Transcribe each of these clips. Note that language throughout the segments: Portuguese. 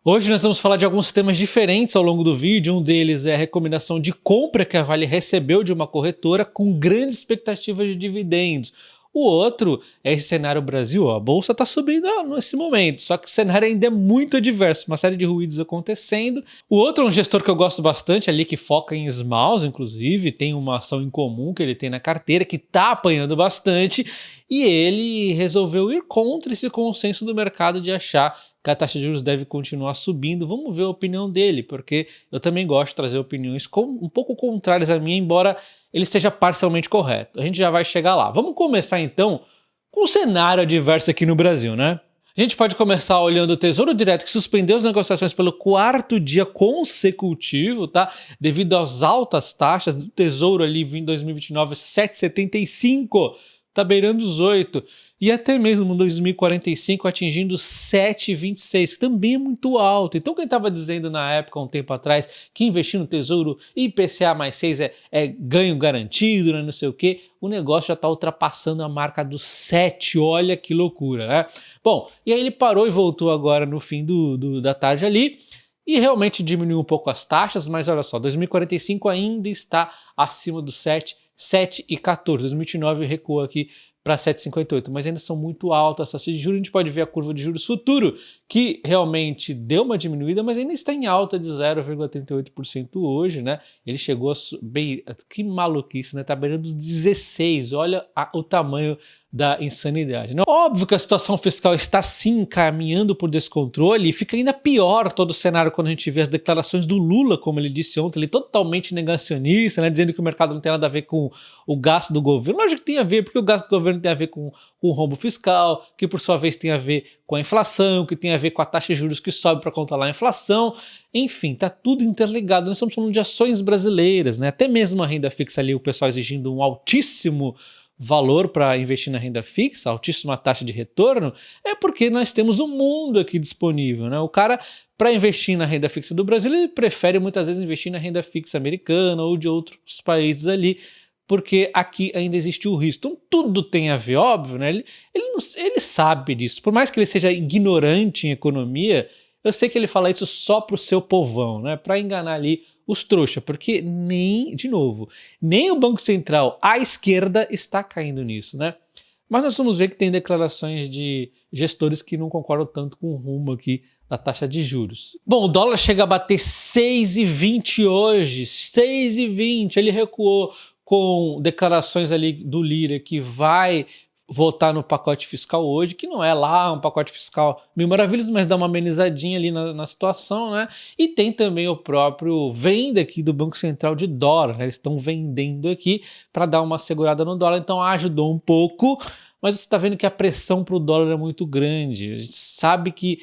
Hoje nós vamos falar de alguns temas diferentes ao longo do vídeo. Um deles é a recomendação de compra que a Vale recebeu de uma corretora com grandes expectativas de dividendos. O outro é esse cenário Brasil. A bolsa está subindo nesse momento, só que o cenário ainda é muito adverso, uma série de ruídos acontecendo. O outro é um gestor que eu gosto bastante ali, que foca em smalls, inclusive, tem uma ação em comum que ele tem na carteira, que está apanhando bastante, e ele resolveu ir contra esse consenso do mercado de achar que a taxa de juros deve continuar subindo. Vamos ver a opinião dele, porque eu também gosto de trazer opiniões um pouco contrárias à minha, embora ele seja parcialmente correto. A gente já vai chegar lá. Vamos começar então com o cenário adverso aqui no Brasil, né? A gente pode começar olhando o Tesouro Direto, que suspendeu as negociações pelo 4º dia consecutivo, tá? Devido às altas taxas do Tesouro ali em 2029, 7,75, tá beirando os 8. E até mesmo em 2045 atingindo 7,26, que também é muito alto. Então quem estava dizendo na época, um tempo atrás, que investir no Tesouro IPCA mais 6 é ganho garantido, né, não sei o quê, o negócio já está ultrapassando a marca dos 7, olha que loucura, né? Bom, e aí ele parou e voltou agora no fim da tarde ali, e realmente diminuiu um pouco as taxas, mas olha só, 2045 ainda está acima dos 7,14. 2029 recuou aqui para 7,58, mas ainda são muito altas as taxas de juros. A gente pode ver a curva de juros futuro, que realmente deu uma diminuída, mas ainda está em alta de 0,38% hoje, né? Ele chegou a que maluquice, né? Tá beirando os 16, olha o tamanho da insanidade, né? Óbvio que a situação fiscal está sim caminhando por descontrole, e fica ainda pior todo o cenário quando a gente vê as declarações do Lula, como ele disse ontem, ele totalmente negacionista, né? Dizendo que o mercado não tem nada a ver com o gasto do governo. Lógico que tem a ver, porque o gasto do governo tem a ver com o rombo fiscal, que por sua vez tem a ver com a inflação, que tem a ver com a taxa de juros que sobe para controlar a inflação. Enfim, tá tudo interligado. Nós estamos falando de ações brasileiras, né? Até mesmo a renda fixa ali, o pessoal exigindo um altíssimo valor para investir na renda fixa, altíssima taxa de retorno, é porque nós temos o mundo aqui disponível, né? O cara, para investir na renda fixa do Brasil, ele prefere muitas vezes investir na renda fixa americana ou de outros países ali, porque aqui ainda existe o risco. Então tudo tem a ver, óbvio, né? Ele sabe disso. Por mais que ele seja ignorante em economia, eu sei que ele fala isso só pro seu povão, né? Para enganar ali os trouxas, porque de novo, nem o Banco Central à esquerda está caindo nisso, né? Mas nós vamos ver que tem declarações de gestores que não concordam tanto com o rumo aqui da taxa de juros. Bom, o dólar chega a bater 6,20 hoje, 6,20, ele recuou com declarações ali do Lira que vai votar no pacote fiscal hoje, que não é lá um pacote fiscal mil maravilhas, mas dá uma amenizadinha ali na situação, né? E tem também o próprio venda aqui do Banco Central de dólar, né? Eles estão vendendo aqui para dar uma segurada no dólar, então ajudou um pouco, mas você está vendo que a pressão para o dólar é muito grande. A gente sabe que,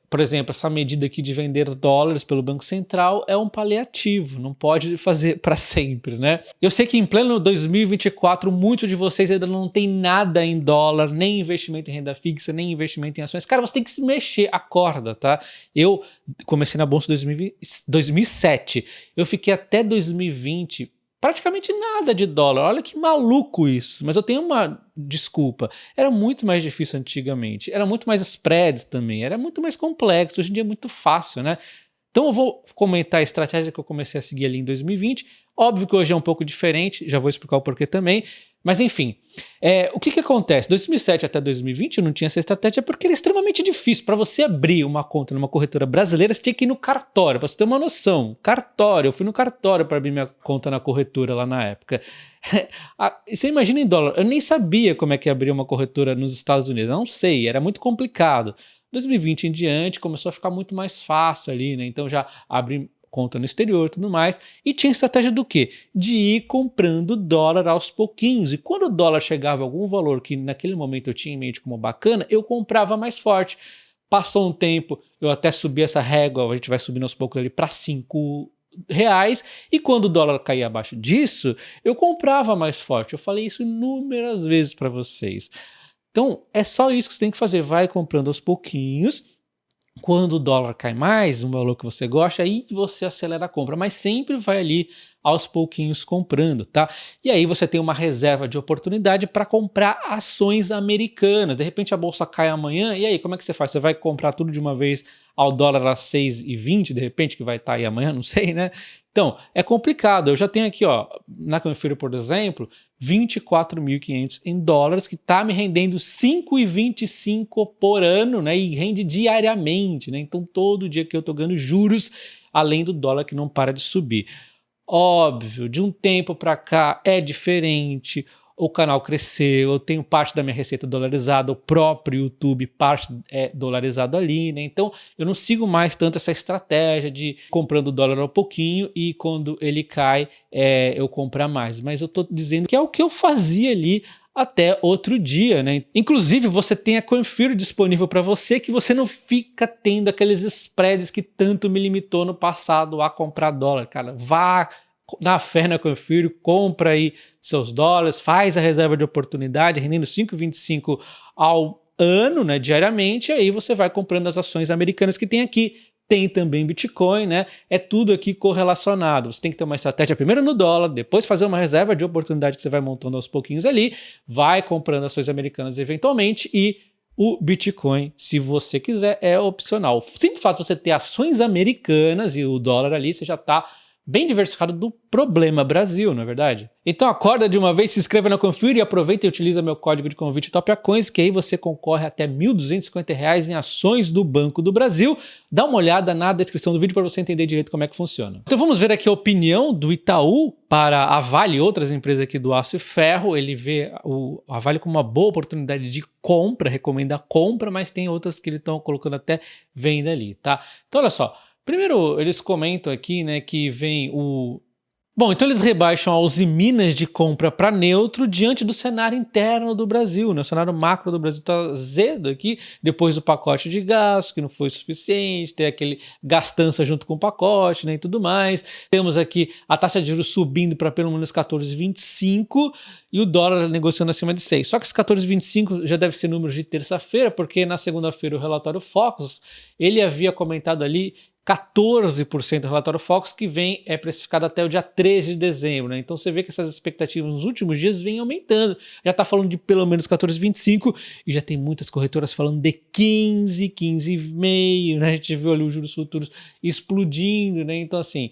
por exemplo, essa medida aqui de vender dólares pelo Banco Central é um paliativo, não pode fazer para sempre, né? Eu sei que em pleno 2024, muitos de vocês ainda não tem nada em dólar, nem investimento em renda fixa, nem investimento em ações. Cara, você tem que se mexer, acorda, tá? Eu comecei na bolsa em 2007, eu fiquei até 2020 praticamente nada de dólar. Olha que maluco isso. Mas eu tenho uma desculpa. Era muito mais difícil antigamente. Era muito mais spreads também. Era muito mais complexo. Hoje em dia é muito fácil, né? Então eu vou comentar a estratégia que eu comecei a seguir ali em 2020. Óbvio que hoje é um pouco diferente. Já vou explicar o porquê também. Mas enfim, o que acontece? 2007 até 2020 eu não tinha essa estratégia porque era extremamente difícil. Para você abrir uma conta numa corretora brasileira, você tinha que ir no cartório, para você ter uma noção. Cartório, eu fui no cartório para abrir minha conta na corretora lá na época. Você imagina em dólar, eu nem sabia como é que abrir uma corretora nos Estados Unidos, eu não sei, era muito complicado. 2020 em diante começou a ficar muito mais fácil ali, né? Então já abri conta no exterior e tudo mais, e tinha estratégia do quê? De ir comprando dólar aos pouquinhos, e quando o dólar chegava a algum valor que naquele momento eu tinha em mente como bacana, eu comprava mais forte. Passou um tempo, eu até subi essa régua, a gente vai subindo aos poucos ali para R$5, e quando o dólar caía abaixo disso, eu comprava mais forte. Eu falei isso inúmeras vezes para vocês. Então é só isso que você tem que fazer, vai comprando aos pouquinhos. Quando o dólar cai mais, um valor que você gosta, aí você acelera a compra, mas sempre vai ali aos pouquinhos comprando, tá? E aí você tem uma reserva de oportunidade para comprar ações americanas. De repente a bolsa cai amanhã, e aí como é que você faz? Você vai comprar tudo de uma vez ao dólar a 6,20 de repente, que vai estar aí amanhã, não sei, né? Então, é complicado. Eu já tenho aqui, ó, na Confiro, por exemplo, 24.500 em dólares, que está me rendendo 5,25 por ano, né? E rende diariamente, né? Então, todo dia que eu estou ganhando juros, além do dólar que não para de subir. Óbvio, de um tempo para cá é diferente, o canal cresceu, eu tenho parte da minha receita dolarizada, o próprio YouTube parte é dolarizado ali, né? Então eu não sigo mais tanto essa estratégia de comprando dólar ao pouquinho e quando ele cai eu comprar mais. Mas eu tô dizendo que é o que eu fazia ali até outro dia, né? Inclusive você tem a Confiro disponível para você, que você não fica tendo aqueles spreads que tanto me limitou no passado a comprar dólar, cara. Vá na fé na Confiro, compra aí seus dólares, faz a reserva de oportunidade, rendendo 5,25 ao ano, né, diariamente, e aí você vai comprando as ações americanas que tem aqui. Tem também Bitcoin, né? É tudo aqui correlacionado. Você tem que ter uma estratégia primeiro no dólar, depois fazer uma reserva de oportunidade que você vai montando aos pouquinhos ali, vai comprando ações americanas eventualmente e o Bitcoin, se você quiser, é opcional. O simples fato de você ter ações americanas e o dólar ali, você já está bem diversificado do problema Brasil, não é verdade? Então acorda de uma vez, se inscreva na Confiro e aproveita e utiliza meu código de convite TOPACOINS, que aí você concorre até R$ 1.250 em ações do Banco do Brasil. Dá uma olhada na descrição do vídeo para você entender direito como é que funciona. Então vamos ver aqui a opinião do Itaú para a Vale e outras empresas aqui do aço e ferro. Ele vê a Vale como uma boa oportunidade de compra, recomenda a compra, mas tem outras que eles estão colocando até venda ali, tá? Então olha só. Primeiro, eles comentam aqui, né, que vem o... Bom, então eles rebaixam a Usiminas de compra para neutro diante do cenário interno do Brasil, né? O cenário macro do Brasil está azedo aqui, depois do pacote de gasto, que não foi suficiente, tem aquele gastança junto com o pacote, né, e tudo mais. Temos aqui a taxa de juros subindo para pelo menos 14,25 e o dólar negociando acima de 6. Só que esse 14,25 já deve ser número de terça-feira, porque na segunda-feira o relatório Focus, ele havia comentado ali 14% do relatório Focus, que vem precificado até o dia 13 de dezembro. Né? Então você vê que essas expectativas nos últimos dias vêm aumentando. Já está falando de pelo menos 14,25 e já tem muitas corretoras falando de 15, 15,5. Né? A gente viu ali os juros futuros explodindo. Né? Então assim,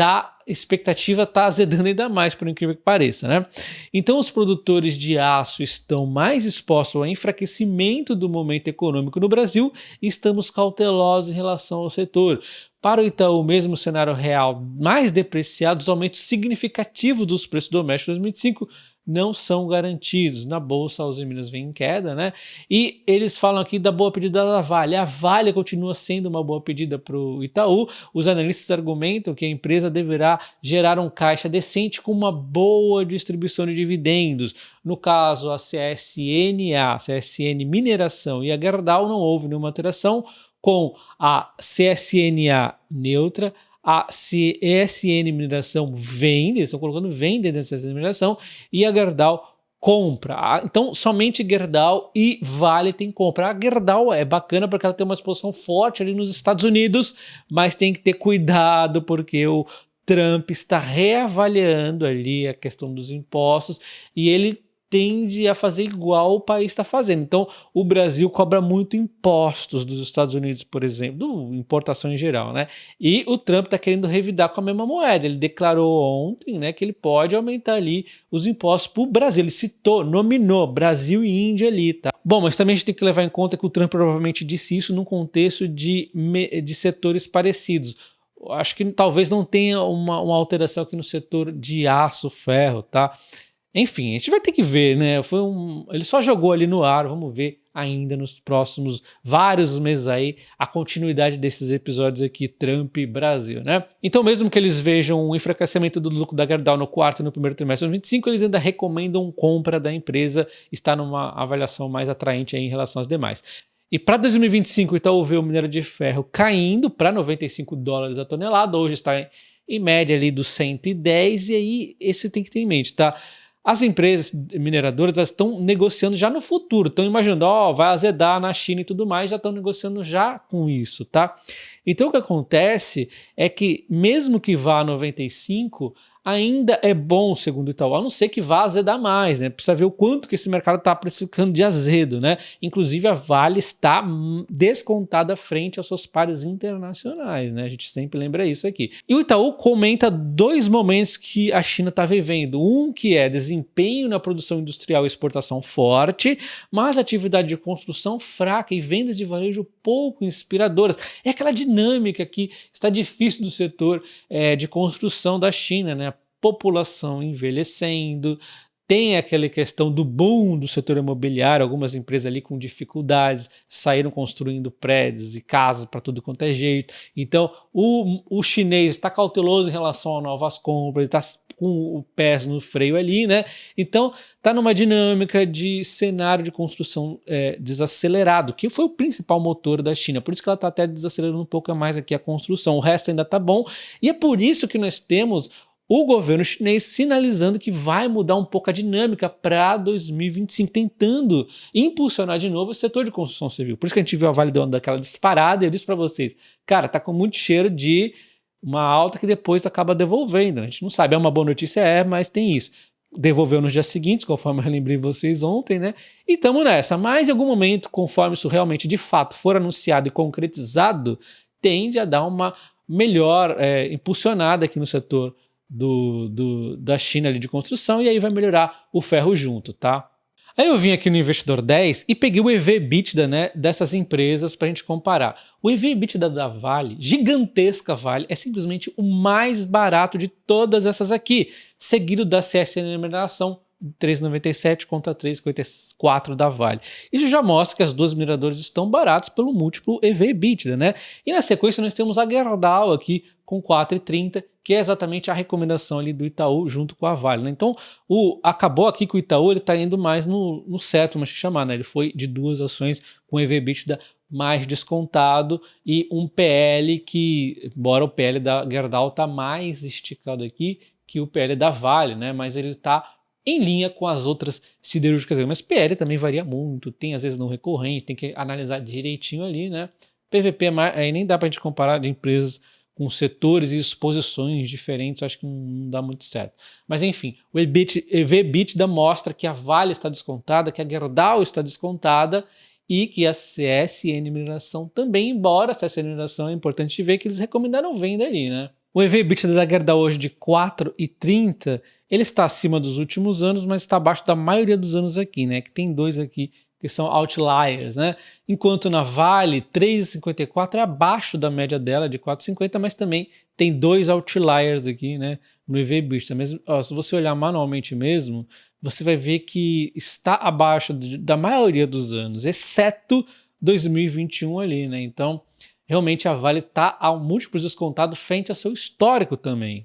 a expectativa está azedando ainda mais, por incrível que pareça, né? Então os produtores de aço estão mais expostos ao enfraquecimento do momento econômico no Brasil e estamos cautelosos em relação ao setor. Para o Itaú, mesmo cenário real mais depreciado, os aumentos significativos dos preços domésticos em 2025 não são garantidos. Na Bolsa, a Usiminas vem em queda, né? E eles falam aqui da boa pedida da Vale. A Vale continua sendo uma boa pedida para o Itaú. Os analistas argumentam que a empresa deverá gerar um caixa decente com uma boa distribuição de dividendos. No caso, a CSN Mineração e a Gerdau não houve nenhuma alteração, com a CSNA neutra, a CSN Mineração vende, eles estão colocando vende dentro da CSN Mineração, e a Gerdau compra. Então somente Gerdau e Vale tem compra. A Gerdau é bacana porque ela tem uma exposição forte ali nos Estados Unidos, mas tem que ter cuidado porque o Trump está reavaliando ali a questão dos impostos e ele tende a fazer igual o país está fazendo. Então, o Brasil cobra muito impostos dos Estados Unidos, por exemplo, importação em geral, né? E o Trump está querendo revidar com a mesma moeda. Ele declarou ontem, né, que ele pode aumentar ali os impostos para o Brasil. Ele nominou Brasil e Índia ali, tá? Bom, mas também a gente tem que levar em conta que o Trump provavelmente disse isso num contexto de setores parecidos. Acho que talvez não tenha uma alteração aqui no setor de aço, ferro, tá? Enfim, a gente vai ter que ver, né? Ele só jogou ali no ar, vamos ver ainda nos próximos vários meses aí a continuidade desses episódios aqui Trump Brasil, né? Então mesmo que eles vejam um enfraquecimento do lucro da Gerdau no quarto e no primeiro trimestre de 2025, eles ainda recomendam compra da empresa, está numa avaliação mais atraente aí em relação às demais. E para 2025, o Itaú vê o minério de ferro caindo para $95 a tonelada, hoje está em média ali dos 110, e aí esse tem que ter em mente, tá? As empresas mineradoras estão negociando já no futuro, estão imaginando, vai azedar na China e tudo mais, já estão negociando já com isso, tá? Então o que acontece é que mesmo que vá a 95, ainda é bom, segundo o Itaú, a não ser que vá azedar mais, né? Precisa ver o quanto que esse mercado está precificando de azedo, né? Inclusive a Vale está descontada frente aos seus pares internacionais, né? A gente sempre lembra isso aqui. E o Itaú comenta dois momentos que a China está vivendo. Um que é desempenho na produção industrial e exportação forte, mas atividade de construção fraca e vendas de varejo pouco inspiradoras. É aquela dinâmica que está difícil do setor de construção da China, né? A população envelhecendo, tem aquela questão do boom do setor imobiliário, algumas empresas ali com dificuldades, saíram construindo prédios e casas para tudo quanto é jeito. Então o chinês está cauteloso em relação a novas compras, ele está com o pé no freio ali, né? Então está numa dinâmica de cenário de construção desacelerado, que foi o principal motor da China, por isso que ela está até desacelerando um pouco mais aqui a construção, o resto ainda está bom, e é por isso que nós temos o governo chinês sinalizando que vai mudar um pouco a dinâmica para 2025, tentando impulsionar de novo o setor de construção civil. Por isso que a gente viu a Vale dando aquela disparada, e eu disse para vocês, cara, tá com muito cheiro de uma alta que depois acaba devolvendo, né? A gente não sabe, é uma boa notícia, mas tem isso. Devolveu nos dias seguintes, conforme eu lembrei vocês ontem, né? E estamos nessa. Mas em algum momento, conforme isso realmente de fato for anunciado e concretizado, tende a dar uma melhor impulsionada aqui no setor da China ali de construção, e aí vai melhorar o ferro junto, tá? Aí eu vim aqui no Investidor 10 e peguei o EV/EBITDA, né, dessas empresas para a gente comparar. O EV/EBITDA da Vale, gigantesca Vale, é simplesmente o mais barato de todas essas aqui, seguido da CSN Mineração, 3,97 contra 3,54 da Vale. Isso já mostra que as duas mineradoras estão baratas pelo múltiplo EV/EBITDA, né? E na sequência nós temos a Gerdau aqui com 4,30, que é exatamente a recomendação ali do Itaú junto com a Vale, né? Então acabou aqui que o Itaú está indo mais no certo, vamos chamar, né? Ele foi de duas ações com EV/EBITDA mais descontado e um PL que, embora o PL da Gerdau está mais esticado aqui que o PL da Vale, né? Mas ele está em linha com as outras siderúrgicas, mas PL também varia muito, tem às vezes não recorrente, tem que analisar direitinho ali, né? PVP aí nem dá para a gente comparar de empresas com setores e exposições diferentes, acho que não dá muito certo. Mas enfim, o EV/EBITDA mostra que a Vale está descontada, que a Gerdau está descontada e que a CSN Mineração também, embora a CSN Mineração é importante ver que eles recomendaram venda ali, né? O EV/EBITDA da Gerdau hoje de 4,30, ele está acima dos últimos anos, mas está abaixo da maioria dos anos aqui, né? Que tem dois aqui que são outliers, né? Enquanto na Vale, 3,54 é abaixo da média dela de 4,50, mas também tem dois outliers aqui, né? No EV/EBITDA. Mesmo, se você olhar manualmente mesmo, você vai ver que está abaixo da maioria dos anos, exceto 2021 ali, né? Então, realmente a Vale está a múltiplos descontado frente ao seu histórico também.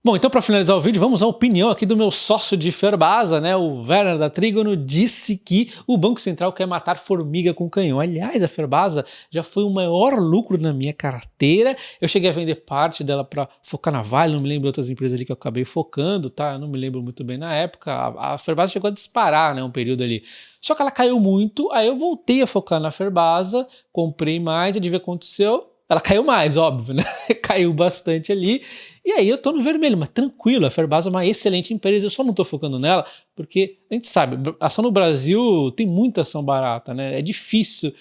Bom, então para finalizar o vídeo, vamos à opinião aqui do meu sócio de Ferbasa, né? O Werner da Trígono disse que o Banco Central quer matar formiga com canhão. Aliás, a Ferbasa já foi o maior lucro na minha carteira. Eu cheguei a vender parte dela para focar na Vale, não me lembro de outras empresas ali que eu acabei focando, tá? Eu não me lembro muito bem na época. A Ferbasa chegou a disparar, né? Um período ali. Só que ela caiu muito, aí eu voltei a focar na Ferbasa, comprei mais, e adivinha o que aconteceu? Ela caiu mais, óbvio, né? Caiu bastante ali. E aí eu tô no vermelho, mas tranquilo, a Ferbasa é uma excelente empresa, eu só não tô focando nela porque a gente sabe, ação no Brasil tem muita ação barata, né? É difícil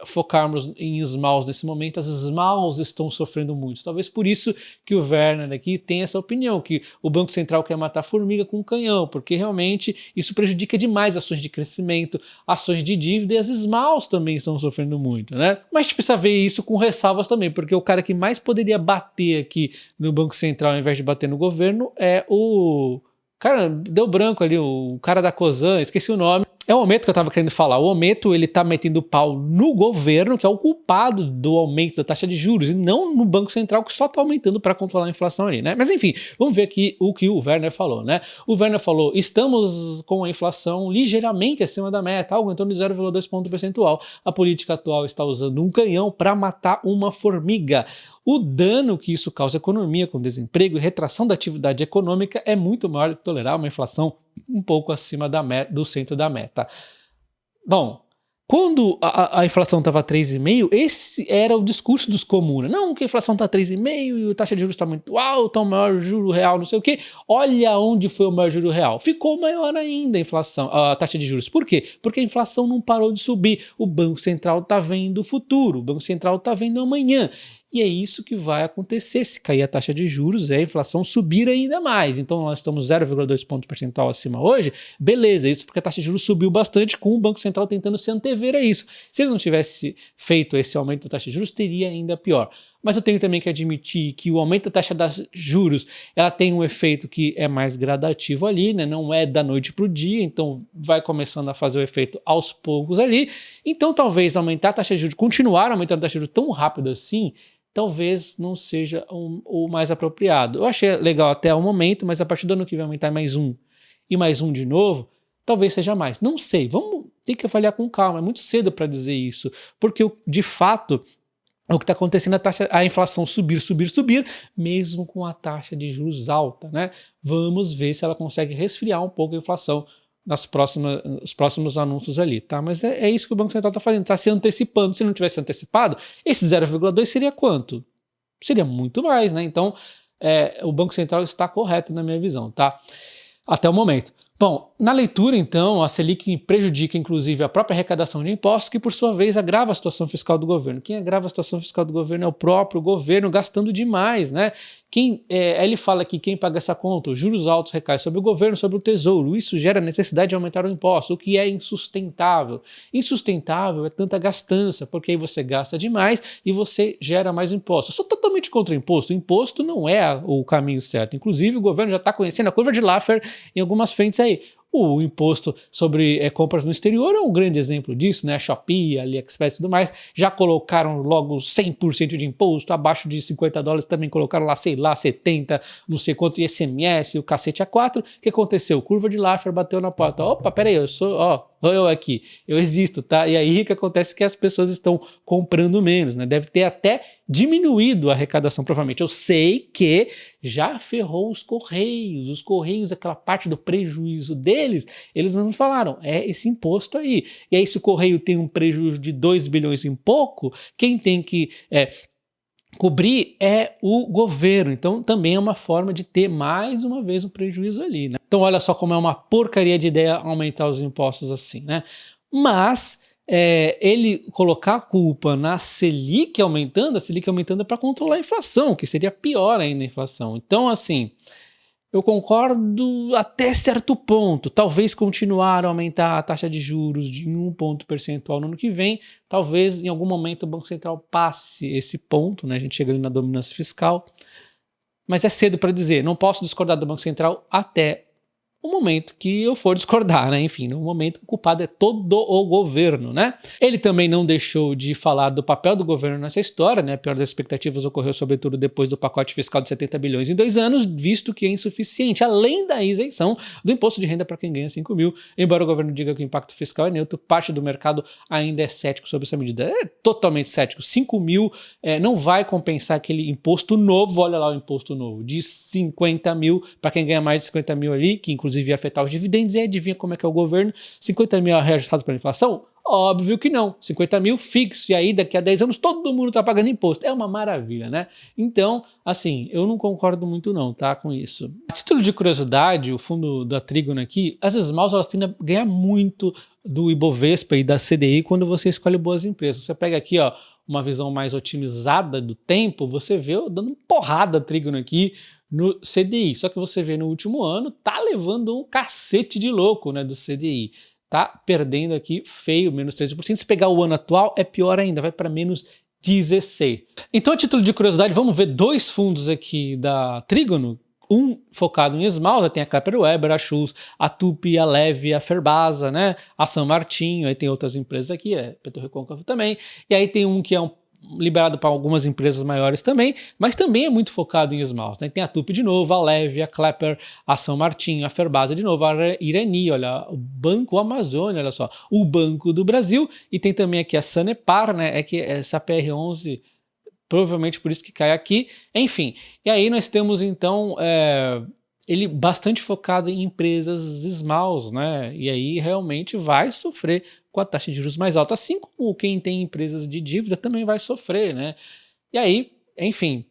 focarmos em smalls nesse momento, as smalls estão sofrendo muito. Talvez por isso que o Werner aqui tem essa opinião, que o Banco Central quer matar formiga com canhão, porque realmente isso prejudica demais ações de crescimento, ações de dívida, e as smalls também estão sofrendo muito, né? Mas a gente precisa ver isso com ressalvas também, porque o cara que mais poderia bater aqui no Banco Central ao invés de bater no governo é o... Cara, deu branco ali, o cara da Cosan, esqueci o nome. É o Ometo que eu estava querendo falar. O Ometo, ele tá metendo pau no governo, que é o culpado do aumento da taxa de juros, e não no Banco Central, que só está aumentando para controlar a inflação ali, né? Mas enfim, vamos ver aqui o que o Werner falou, né? O Werner falou, estamos com a inflação ligeiramente acima da meta, algo em torno de 0,2 ponto percentual. A política atual está usando um canhão para matar uma formiga. O dano que isso causa à economia com desemprego e retração da atividade econômica é muito maior do que tolerar uma inflação um pouco acima do centro da meta. Bom, Quando a inflação estava 3,5, esse era o discurso dos comunas. Não, que a inflação está 3,5 e a taxa de juros está muito alta, o maior juro real, não sei o quê. Olha onde foi o maior juro real. Ficou maior ainda a inflação, a taxa de juros. Por quê? Porque a inflação não parou de subir. O Banco Central está vendo o futuro, o Banco Central está vendo amanhã. E é isso que vai acontecer se cair a taxa de juros, a inflação subir ainda mais. Então nós estamos 0,2 ponto percentual acima hoje, beleza, isso porque a taxa de juros subiu bastante com o Banco Central tentando se antever a isso. Se ele não tivesse feito esse aumento da taxa de juros, teria ainda pior. Mas eu tenho também que admitir que o aumento da taxa de juros, ela tem um efeito que é mais gradativo ali, né? Não é da noite para o dia, então vai começando a fazer o efeito aos poucos ali. Então talvez aumentar a taxa de juros, continuar aumentando a taxa de juros tão rápido assim, talvez não seja o mais apropriado. Eu achei legal até o momento, mas a partir do ano que vem aumentar mais um e mais um de novo, talvez seja mais. Não sei, vamos ter que avaliar com calma, é muito cedo para dizer isso, porque de fato o que está acontecendo é a inflação subir, mesmo com a taxa de juros alta, né? Vamos ver se ela consegue resfriar um pouco a inflação nos próximos anúncios ali, tá? Mas é isso que o Banco Central está fazendo, está se antecipando. Se não tivesse antecipado, esse 0,2 seria quanto? Seria muito mais, né? Então, o Banco Central está correto na minha visão, tá? Até o momento. Bom, na leitura, então, a Selic prejudica, inclusive, a própria arrecadação de impostos, que, por sua vez, agrava a situação fiscal do governo. Quem agrava a situação fiscal do governo é o próprio governo, gastando demais, né? Ele fala que quem paga essa conta, os juros altos recaem sobre o governo, sobre o tesouro. Isso gera necessidade de aumentar o imposto, o que é insustentável. Insustentável é tanta gastança, porque aí você gasta demais e você gera mais impostos. Eu sou totalmente contra o imposto. O imposto não é o caminho certo. Inclusive, o governo já está conhecendo a curva de Laffer em algumas frentes aí. O imposto sobre compras no exterior é um grande exemplo disso, né? A Shopee, a AliExpress e tudo mais, já colocaram logo 100% de imposto, abaixo de $50 também colocaram lá, sei lá, 70, não sei quanto, ICMS, o cacete A4. O que aconteceu? Curva de Laffer bateu na porta. Opa, peraí, eu aqui, eu existo, tá? E aí o que acontece é que as pessoas estão comprando menos, né? Deve ter até diminuído a arrecadação, provavelmente. Eu sei que já ferrou os Correios, aquela parte do prejuízo deles, eles não falaram, é esse imposto aí. E aí se o Correio tem um prejuízo de 2 bilhões em pouco, quem tem que cobrir é o governo. Então também é uma forma de ter mais uma vez um prejuízo ali, né? Então olha só como é uma porcaria de ideia aumentar os impostos assim, né? Mas ele colocar a culpa na Selic aumentando, a Selic aumentando é para controlar a inflação, que seria pior ainda a inflação. Então assim, eu concordo até certo ponto. Talvez continuar a aumentar a taxa de juros de 1 ponto percentual no ano que vem. Talvez em algum momento o Banco Central passe esse ponto, né? A gente chega ali na dominância fiscal. Mas é cedo para dizer. Não posso discordar do Banco Central até o momento que eu for discordar, né? Enfim, no momento o culpado é todo o governo, né? Ele também não deixou de falar do papel do governo nessa história, né? A pior das expectativas ocorreu sobretudo depois do pacote fiscal de 70 bilhões em 2 anos, visto que é insuficiente, além da isenção do imposto de renda para quem ganha 5 mil. Embora o governo diga que o impacto fiscal é neutro, parte do mercado ainda é cético sobre essa medida. É totalmente cético. 5 mil não vai compensar aquele imposto novo, olha lá o imposto novo, de 50 mil para quem ganha mais de 50 mil ali, que inclusive ia afetar os dividendos, e adivinha como é que é o governo? 50 mil reajustados pela inflação? Óbvio que não, 50 mil fixo, e aí daqui a 10 anos todo mundo está pagando imposto, é uma maravilha, né? Então, assim, eu não concordo muito não, tá, com isso. A título de curiosidade, o fundo da Trígono aqui, as Smalls, elas tendem a ganhar muito do Ibovespa e da CDI quando você escolhe boas empresas. Você pega aqui, ó, uma visão mais otimizada do tempo, você vê eu dando porrada a Trígono aqui no CDI, só que você vê no último ano, tá levando um cacete de louco, né, do CDI. Tá perdendo aqui feio, menos 13%. Se pegar o ano atual, é pior ainda, vai para menos 16%. Então, a título de curiosidade, vamos ver 2 fundos aqui da Trígono. Um focado em esmalte, tem a Kepler Weber, a Schultz, a Tupi, a Leve, a Ferbasa, né? A São Martinho, aí tem outras empresas aqui, PetroRecôncavo também. E aí tem um que é liberado para algumas empresas maiores também, mas também é muito focado em esmalte, né? Tem a Tupi de novo, a Leve, a Kepler, a São Martinho, a Ferbasa de novo, a Irani, olha, o Banco Amazônia, olha só, o Banco do Brasil, e tem também aqui a Sanepar, né? É que essa PR11, provavelmente por isso que cai aqui, enfim. E aí nós temos então ele bastante focado em empresas smalls, né? E aí realmente vai sofrer com a taxa de juros mais alta, assim como quem tem empresas de dívida também vai sofrer, né? E aí, enfim,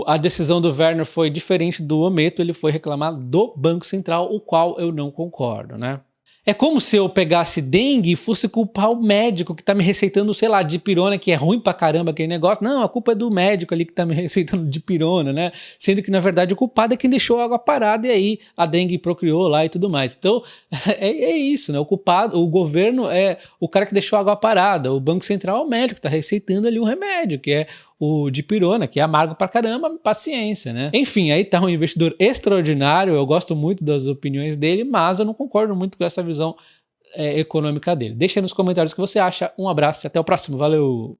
a decisão do Werner foi diferente do Ometo, ele foi reclamar do Banco Central, o qual eu não concordo, né? É como se eu pegasse dengue e fosse culpar o médico que tá me receitando, sei lá, dipirona, que é ruim pra caramba aquele negócio. Não, a culpa é do médico ali que tá me receitando dipirona, né? Sendo que, na verdade, o culpado é quem deixou a água parada e aí a dengue procriou lá e tudo mais. Então, é isso, né? O culpado, o governo é o cara que deixou a água parada, o Banco Central é o médico que tá receitando ali um remédio, que é o dipirona, que é amargo pra caramba, paciência, né? Enfim, aí tá um investidor extraordinário, eu gosto muito das opiniões dele, mas eu não concordo muito com essa visão econômica dele. Deixa aí nos comentários o que você acha. Um abraço e até o próximo. Valeu!